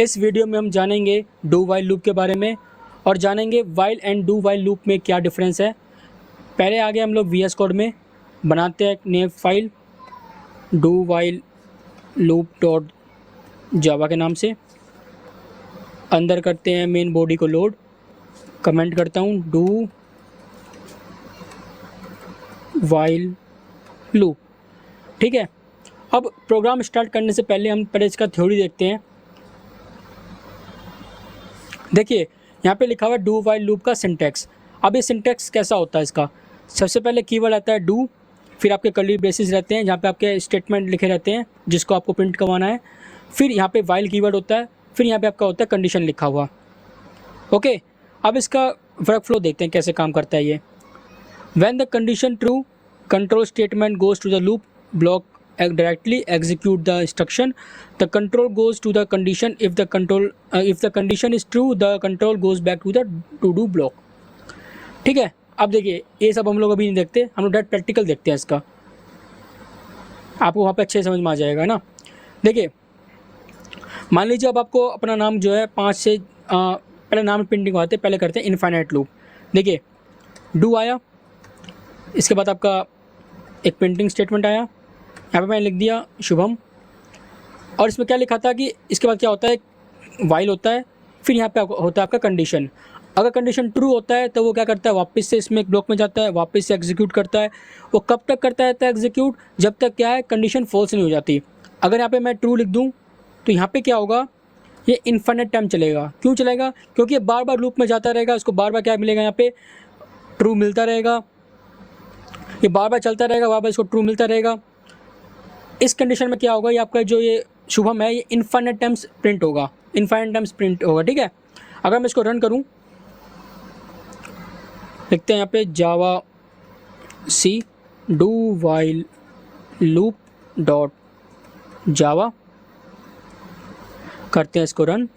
इस वीडियो में हम जानेंगे डू वाइल लूप के बारे में और जानेंगे while and do while loop में क्या डिफरेंस है। पहले आगे हम लोग VS कोड में बनाते हैं एक नई file do while loop dot जावा के नाम से। अंदर करते हैं मेन बॉडी को लोड, कमेंट करता हूँ डू वाइल लूप। ठीक है, अब प्रोग्राम स्टार्ट करने से पहले हम इसका थ्योरी देखते हैं। देखिए यहाँ पे लिखा हुआ है डू वाइल लूप का सिंटैक्स। अब ये सिंटैक्स कैसा होता है इसका, सबसे पहले कीवर्ड आता है डू, फिर आपके कर्ली ब्रेसेस रहते हैं जहाँ पे आपके स्टेटमेंट लिखे रहते हैं जिसको आपको प्रिंट करवाना है। फिर यहाँ पे वाइल कीवर्ड होता है, फिर यहाँ पे आपका होता है कंडीशन लिखा हुआ। ओके, अब इसका वर्क फ्लो देखते हैं कैसे काम करता है ये। When the condition true, control statement goes to the loop block directly execute the instruction. The control goes to the condition. If the condition is true, the control goes back to the to do block. ठीक है, अब देखिए ये सब हम लोग अभी नहीं देखते, हम लोग डायरेक्ट प्रैक्टिकल देखते हैं इसका, आपको वहाँ पे अच्छे समझ में आ जाएगा ना। देखिए मान लीजिए अब आपको अपना नाम जो है 5 से पहले नाम प्रिंटिंग आते हैं, पहले करते हैं इनफाइनाइट लूप। देखिए डू आया, इसके बाद आपका एक प्रिंटिंग स्टेटमेंट आया, यहाँ पे मैंने लिख दिया शुभम, और इसमें क्या लिखा था कि इसके बाद क्या होता है वाइल होता है, फिर यहाँ पे होता है आपका कंडीशन। अगर कंडीशन ट्रू होता है तो वो क्या करता है वापस से इसमें एक ब्लॉक में जाता है, वापस से एग्जीक्यूट करता है। वो कब तक करता है एग्जीक्यूट, जब तक क्या है कंडीशन फॉल्स नहीं हो जाती। अगर यहाँ पे मैं ट्रू लिख दूँ तो यहाँ पे क्या होगा, ये इन्फिनिट टाइम चलेगा। क्यों चलेगा, क्योंकि ये बार बार लूप में जाता रहेगा, उसको बार बार क्या मिलेगा, यहाँ पे ट्रू मिलता रहेगा। ये बार बार चलता रहेगा, बार बार इसको ट्रू मिलता रहेगा। इस कंडीशन में क्या होगा, ये आपका जो ये शुभम है ये इन्फिनिट टाइम्स प्रिंट होगा, इन्फिनिट टाइम्स प्रिंट होगा। ठीक है, अगर मैं इसको रन करूं, लिखते हैं यहाँ पे javac do while loop dot java, करते हैं इसको रन।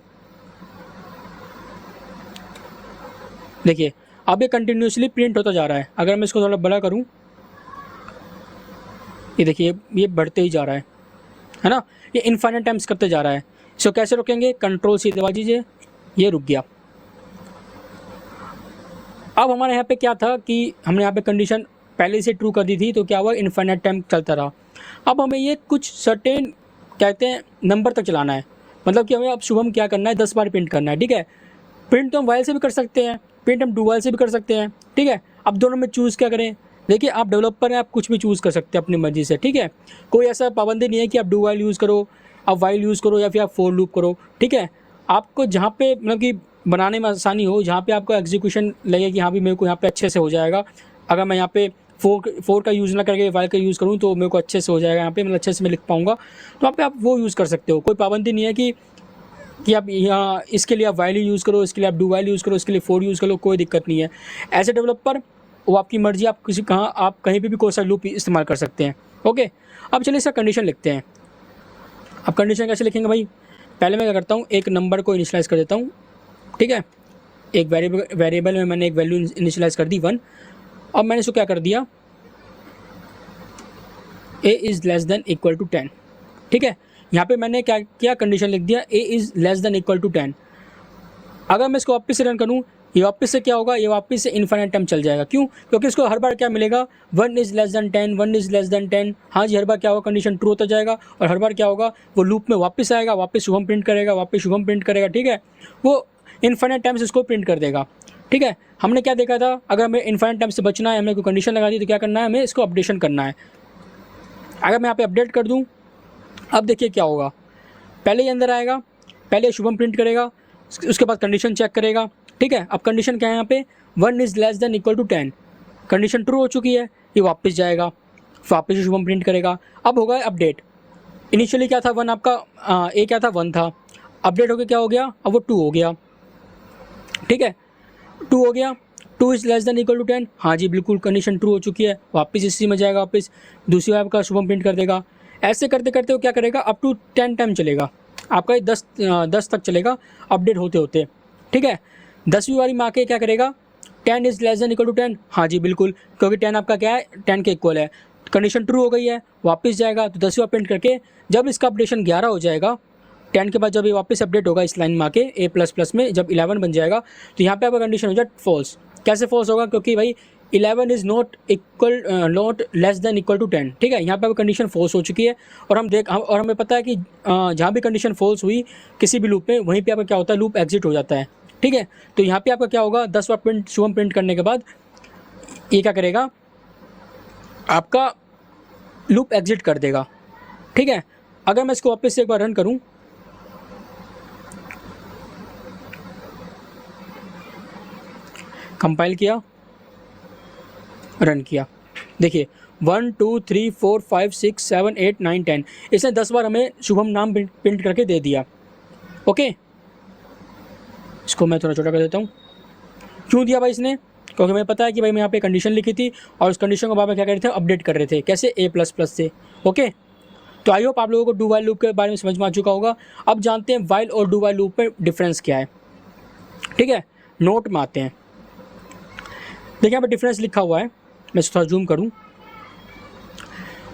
देखिए अब ये कंटिन्यूसली प्रिंट होता जा रहा है। अगर मैं इसको थोड़ा बड़ा करूं, ये देखिए ये बढ़ते ही जा रहा है ना, ये इन्फिनिट टाइम्स करते जा रहा है। इसको कैसे रोकेंगे, कंट्रोल सी दबा दीजिए, ये रुक गया। अब हमारे यहाँ पे क्या था कि हमने यहाँ पे कंडीशन पहले से ट्रू कर दी थी, तो क्या हुआ इन्फिनिट टाइम चलता रहा। अब हमें ये कुछ सर्टेन कहते हैं नंबर तक चलाना है, मतलब कि हमें अब शुभम क्या करना है 10 बार प्रिंट करना है। ठीक है, प्रिंट तो हम वाइल से भी कर सकते हैं, प्रिंट हम डू वाइल से भी कर सकते हैं। ठीक है, अब दोनों में चूज़ क्या करें। देखिए आप डेवलपर हैं, आप कुछ भी चूज़ कर सकते हैं अपनी मर्जी से। ठीक है, कोई ऐसा पाबंदी नहीं है कि आप डू वाइल यूज़ करो, आप वाइल यूज़ करो या फिर आप फोर लूप करो। ठीक है, आपको जहाँ पे मतलब कि बनाने में आसानी हो, जहाँ पे आपको एग्जीक्यूशन लगे कि हाँ भी मेरे को यहाँ पे अच्छे से हो जाएगा। अगर मैं यहाँ पे फोर का यूज़ ना करके वाइल का यूज़ करूँ तो मेरे को अच्छे से हो जाएगा, यहाँ पे मतलब अच्छे से मैं लिख पाऊँगा, तो वहाँ पे आप वो यूज़ कर सकते हो। कोई पाबंदी नहीं है कि आप यहाँ इसके लिए आप वाइल यूज़ करो, इसके लिए आप डू वाइल यूज़ करो, इसके लिए फोर यूज़ करो, कोई दिक्कत नहीं है। एज ए डेवलपर वो आपकी मर्जी, आप कहीं पे भी कोई सा लूप इस्तेमाल कर सकते हैं। ओके, अब चलिए इसका कंडीशन लिखते हैं। अब कंडीशन कैसे लिखेंगे भाई, पहले मैं क्या करता हूँ एक नंबर को इनिशियलाइज कर देता हूँ। ठीक है, एक वेरिएबल में मैंने एक वैल्यू इनिशियलाइज कर दी 1। अब मैंने इसको क्या कर दिया, a is less than equal to 10। ठीक है, यहाँ पे मैंने क्या किया, कंडीशन लिख दिया a is less than equal to 10। अगर मैं इसको वापस से रन करूँ, ये वापस से क्या होगा, ये वापस से इन्फिनिट टाइम चल जाएगा। क्यों, क्योंकि इसको हर बार क्या मिलेगा 1 is less then 10, 1 is less then 10। हाँ जी, हर बार क्या होगा कंडीशन ट्रू होता जाएगा और हर बार क्या होगा वो लूप में वापस आएगा, वापस शुभम प्रिंट करेगा, वापस शुभम प्रिंट करेगा। ठीक है, वो इन्फिनिट टाइम्स इसको प्रिंट कर देगा। ठीक है, हमने क्या देखा था, अगर हमें इन्फिनिट टाइम से बचना है, हमें कोई कंडीशन लगा दी तो क्या करना है, हमें इसको अपडेशन करना है। अगर मैं यहाँ पे अपडेट कर दूँ, अब देखिए क्या होगा, पहले ही अंदर आएगा, पहले शुभम प्रिंट करेगा, उसके बाद कंडीशन चेक करेगा। ठीक है, अब कंडीशन क्या है यहाँ पे 1 is less than equal to 10, कंडीशन ट्रू हो चुकी है, ये वापस जाएगा, वापस से शुभम प्रिंट करेगा। अब होगा अपडेट, इनिशियली क्या था 1 आपका ए क्या था 1 था, अपडेट होकर क्या हो गया, अब वो 2 हो गया। ठीक है, 2 हो गया, 2 is less than equal to 10। हाँ जी बिल्कुल, कंडीशन ट्रू हो चुकी है, वापस इसी में जाएगा, वापस दूसरी बार आपका शुभम प्रिंट कर देगा। ऐसे करते करते वो क्या करेगा, अप टू 10 टाइम चलेगा आपका, ये 10 तक चलेगा अपडेट होते होते। ठीक है, 10वीं बारी में आके क्या करेगा, 10 is less than equal to 10। हाँ जी बिल्कुल, क्योंकि 10 आपका क्या है 10 के इक्वल है, कंडीशन ट्रू हो गई है, वापस जाएगा तो 10वीं बार प्रिंट करके जब इसका अपडेशन 11 हो जाएगा 10 के बाद जब ये वापस अपडेट होगा इस लाइन में आके ए प्लस प्लस में जब 11 बन जाएगा तो यहाँ पे आपका कंडीशन हो जाए फॉल्स। कैसे फॉल्स होगा? क्योंकि भाई 11 is not less than equal to 10, ठीक है। यहाँ पे कंडीशन फॉल्स हो चुकी है और हमें पता है कि जहाँ भी कंडीशन फॉल्स हुई किसी भी लूप में, वहीं पे आपका क्या होता है, लूप एग्जिट हो जाता है, ठीक है। तो यहाँ पे आपका क्या होगा, 10 बार प्रिंट शुभम प्रिंट करने के बाद ये क्या करेगा, आपका लूप एग्जिट कर देगा, ठीक है। अगर मैं इसको वापस से एक बार रन करूँ, कंपाइल किया, रन किया, देखिए 1 2 3 4 5 6 7 8 9 10, इसने 10 बार हमें शुभम नाम प्रिंट करके दे दिया। ओके, इसको मैं थोड़ा छोटा कर देता हूँ। क्यों दिया भाई इसने? क्योंकि हमें पता है कि भाई मैं यहाँ पे कंडीशन लिखी थी और उस कंडीशन को बाद में क्या कर रहे थे, अपडेट कर रहे थे। कैसे? ए प्लस प्लस से। ओके, तो आई होप आप लोगों को डू वाइल लूप के बारे में समझ में आ चुका होगा। अब जानते हैं वाइल और डू वाइल लूप में डिफरेंस क्या है, ठीक है। नोट में आते हैं, देखिए यहाँ पे डिफरेंस लिखा हुआ है, मैं थोड़ा जूम करूँ।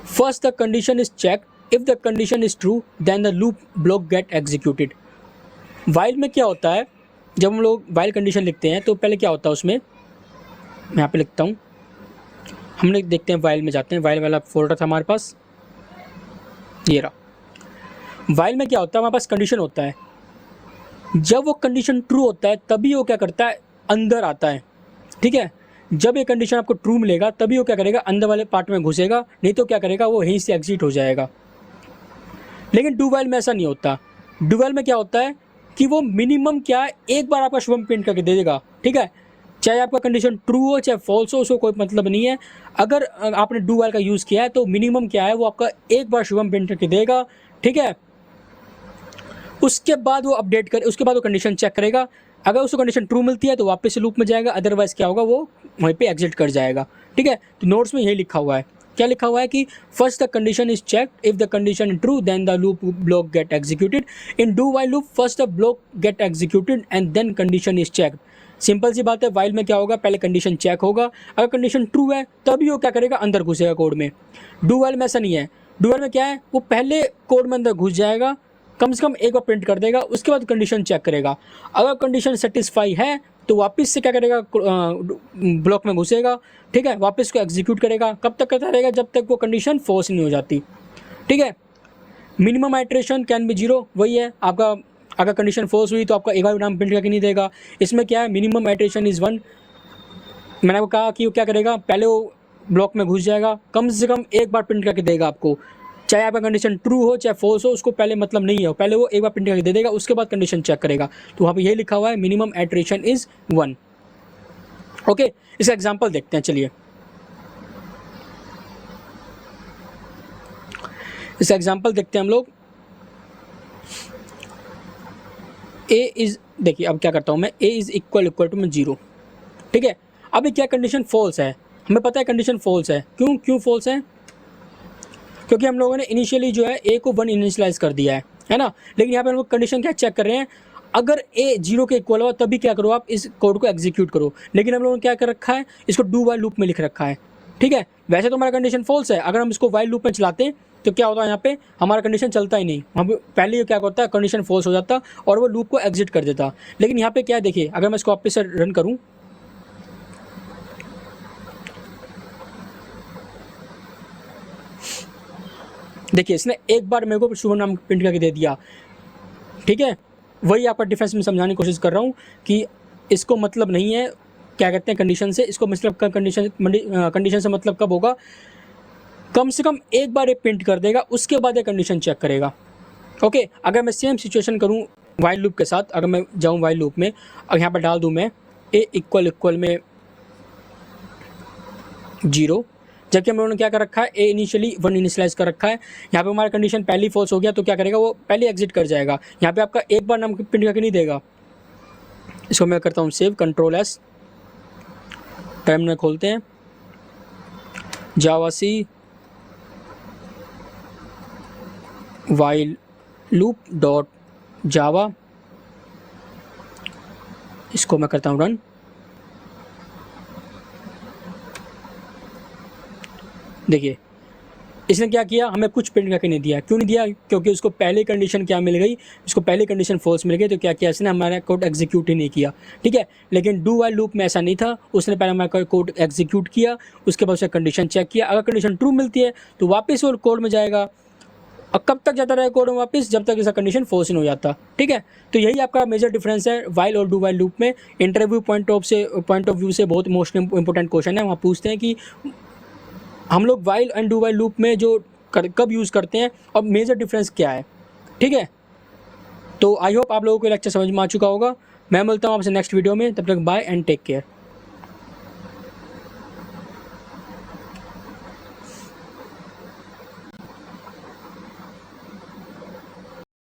First the condition is check, if the condition is true then the loop block get executed. While में क्या होता है, जब हम लोग वाइल कंडीशन लिखते हैं तो पहले क्या होता है उसमें, मैं यहाँ पे लिखता हूँ, हमने देखते हैं वाइल में जाते हैं, वाइल वाला फोल्डर था हमारे पास, ये रहा। वाइल में क्या होता है, हमारे पास कंडीशन होता है, जब वो कंडीशन ट्रू होता है तभी वो क्या करता है, अंदर आता है, ठीक है। जब ये कंडीशन आपको ट्रू मिलेगा तभी वो क्या करेगा, अंदर वाले पार्ट में घुसेगा, नहीं तो क्या करेगा, वो यहीं से एग्जिट हो जाएगा। लेकिन डू वाइल में ऐसा नहीं होता। डू वाइल में क्या होता है कि वो मिनिमम क्या है, एक बार आपका शुभम प्रिंट करके दे देगा, ठीक है। चाहे आपका कंडीशन ट्रू हो चाहे फॉल्स हो, उसको कोई मतलब नहीं है। अगर आपने डू वाइल का यूज़ किया है तो मिनिमम क्या है, वो आपका एक बार शुभम प्रिंट करके देगा, ठीक है। उसके बाद वो अपडेट कर, उसके बाद वो कंडीशन चेक करेगा। अगर उसको कंडीशन ट्रू मिलती है तो वापस से लूप में जाएगा, अदरवाइज क्या होगा, वो वहीं पे एग्जिट कर जाएगा, ठीक है। तो नोट्स में यही लिखा हुआ है, क्या लिखा हुआ है कि first the condition is checked, if the condition is true then the loop block get executed. In do while loop first the block get executed and then condition is checked. Simple सी बात है, while में क्या होगा, पहले condition check होगा, अगर condition true है तभी वो क्या करेगा, अंदर घुसेगा कोड में। डू वाइल में ऐसा नहीं है। डू वाइल में क्या है, वो पहले कोड में अंदर घुस जाएगा, कम से कम एक बार प्रिंट कर देगा, उसके बाद कंडीशन चेक करेगा। अगर कंडीशन सेटिस्फाई है तो वापस से क्या करेगा, ब्लॉक में घुसेगा, ठीक है, वापस को एग्जीक्यूट करेगा। कब तक करता रहेगा, जब तक वो कंडीशन फॉल्स नहीं हो जाती, ठीक है। मिनिमम आइटरेशन कैन बी 0, वही है आपका। अगर कंडीशन फॉल्स हुई तो आपका एक बार नाम प्रिंट करके नहीं देगा। इसमें क्या है, मिनिमम आइटरेशन इज़ 1। मैंने आपको कहा कि वो क्या करेगा, पहले वो ब्लॉक में घुस जाएगा, कम से कम एक बार प्रिंट करके देगा आपको, चाहे आपका कंडीशन ट्रू हो चाहे फॉल्स हो, उसको पहले मतलब नहीं है, पहले वो एक बार प्रिंट करके दे देगा, उसके बाद कंडीशन चेक करेगा। तो वहाँ पे यही लिखा हुआ है, मिनिमम आइटरेशन इज 1। ओके, इसका एग्जांपल देखते हैं, चलिए इसका एग्जांपल देखते हैं हम लोग। ए इज, देखिए अब क्या करता हूँ मैं, ए इज इक्वल टू में 0, ठीक है। अभी क्या कंडीशन फॉल्स है, हमें पता है कंडीशन फॉल्स है। क्यों फॉल्स है? क्योंकि हम लोगों ने इनिशियली जो है ए को 1 इनिशियलाइज कर दिया है ना। लेकिन यहाँ पे हम लोग कंडीशन क्या चेक कर रहे हैं, अगर ए 0 के इक्वल हो तभी क्या करो, आप इस कोड को एग्जीक्यूट करो। लेकिन हम लोगों ने क्या कर रखा है, इसको डू वाइल लूप में लिख रखा है, ठीक है। वैसे तो हमारा कंडीशन फॉल्स है, अगर हम इसको वाइल लूप में चलाते तो क्या होता है, यहाँ पे हमारा कंडीशन चलता ही नहीं, हम पहले ही क्या करता है, कंडीशन फॉल्स हो जाता और वो लूप को एग्जिट कर देता। लेकिन यहाँ पे क्या है, देखिए अगर मैं इसको वापस से रन करूँ, देखिए इसने एक बार मेरे को शुभम नाम प्रिंट करके दे दिया, ठीक है। वही आपका डिफरेंस में समझाने की कोशिश कर रहा हूँ कि इसको मतलब नहीं है, क्या कहते हैं, कंडीशन से। इसको मतलब कंडीशन से मतलब कब होगा, कम से कम एक बार ये प्रिंट कर देगा, उसके बाद ये कंडीशन चेक करेगा। ओके, अगर मैं सेम सिचुएशन करूँ वाइल लूप के साथ, अगर मैं जाऊँ वाइल लूप में और यहाँ पर डाल दूँ मैं ए इक्वल में 0, जबकि हम लोगों ने क्या कर रखा है, ए इनिशियली 1 इनिशियलाइज कर रखा है। यहाँ पे हमारा कंडीशन पहली फॉल्स हो गया तो क्या करेगा, वो पहले एग्जिट कर जाएगा। यहाँ पे आपका एक बार नाम प्रिंट करके नहीं देगा। इसको मैं करता हूँ सेव, Ctrl+S, टर्मिनल खोलते हैं, जावा सी वाइल लूप डॉट जावा, इसको मैं करता हूँ रन। देखिए इसने क्या किया, हमें कुछ प्रिंट करके नहीं दिया। क्यों नहीं दिया? क्योंकि उसको पहले कंडीशन क्या मिल गई, उसको पहली कंडीशन फॉल्स मिल गई, तो क्या किया इसने, हमारा कोड एग्जीक्यूट ही नहीं किया। ठीक है, लेकिन डू वाइल लूप में ऐसा नहीं था, उसने पहले हमारा कोड एग्जीक्यूट किया, उसके बाद उसने कंडीशन चेक किया, अगर कंडीशन ट्रू मिलती है तो वापस वो कोड में जाएगा। और कब तक जाता रहेगा कोड में वापस, जब तक इसका कंडीशन फॉल्स नहीं हो जाता। ठीक है, तो यही आपका मेजर डिफरेंस है वाइल और डू वाइल लूप में। इंटरव्यू पॉइंट ऑफ व्यू से बहुत मोस्ट इंपॉर्टेंट क्वेश्चन है। वहाँ पूछते हैं कि हम लोग while and do while loop में जो कब यूज़ करते हैं और मेजर डिफरेंस क्या है। ठीक है, तो आई होप आप लोगों को लेक्चर समझ में आ चुका होगा। मैं मिलता हूँ आपसे नेक्स्ट वीडियो में, तब तक बाय एंड टेक केयर।